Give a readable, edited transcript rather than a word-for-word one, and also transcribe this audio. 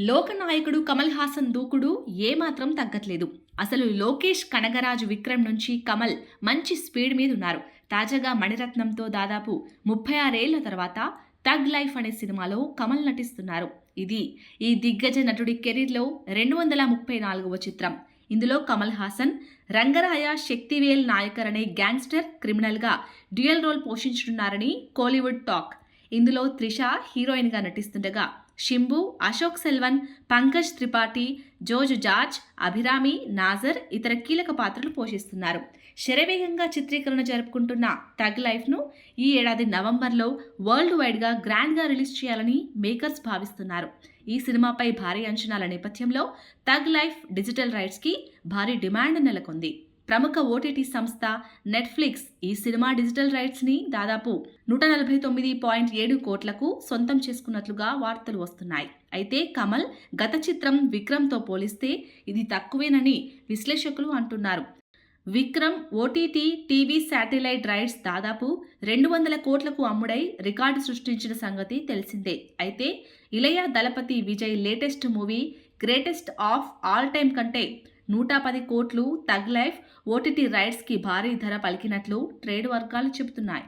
లోకనాయకుడు కమల్ హాసన్ దూకుడు ఏమాత్రం తగ్గట్లేదు. అసలు లోకేష్ కనగరాజు విక్రమ్ నుంచి కమల్ మంచి స్పీడ్ మీద ఉన్నారు. తాజాగా మణిరత్నంతో దాదాపు 36 ఏళ్ల తర్వాత థగ్ లైఫ్ అనే సినిమాలో కమల్ నటిస్తున్నారు. ఇది ఈ దిగ్గజ నటుడి కెరీర్లో 234వ చిత్రం. ఇందులో కమల్ హాసన్ రంగరాయ శక్తివేల్ నాయకర్ అనే గ్యాంగ్స్టర్ క్రిమినల్గా డ్యూయల్ రోల్ పోషించనున్నారని కోలీవుడ్ టాక్. ఇందులో త్రిష హీరోయిన్గా నటిస్తుండగా షింబు, అశోక్ సెల్వన్, పంకజ్ త్రిపాఠి, జోజు జార్జ్, అభిరామి, నాజర్ ఇతర కీలక పాత్రలు పోషిస్తున్నారు. శరవేగంగా చిత్రీకరణ జరుపుకుంటున్న థగ్ లైఫ్ను ఈ ఏడాది నవంబర్లో వరల్డ్ వైడ్గా గ్రాండ్గా రిలీజ్ చేయాలని మేకర్స్ భావిస్తున్నారు. ఈ సినిమాపై భారీ అంచనాల నేపథ్యంలో థగ్ లైఫ్ డిజిటల్ రైట్స్కి భారీ డిమాండ్ నెలకొంది. ప్రముఖ ఓటీటీ సంస్థ నెట్ఫ్లిక్స్ ఈ సినిమా డిజిటల్ రైట్స్ని దాదాపు 149.7 కోట్లకు సొంతం చేసుకున్నట్లుగా వార్తలు వస్తున్నాయి. అయితే కమల్ గత చిత్రం విక్రమ్తో పోలిస్తే ఇది తక్కువేనని విశ్లేషకులు అంటున్నారు. Vikram OTT TV satellite rights దాదాపు 200 కోట్లకు అమ్ముడై రికార్డు సృష్టించిన సంగతి తెలిసిందే. అయితే Ilaya Thalapathy Vijay latest movie greatest of all time కంటే 110 కోట్లు థగ్ లైఫ్ ఓటీటీ రైట్స్కి భారీ ధర పలికినట్లు ట్రేడ్ వర్గాలు చెబుతున్నాయి.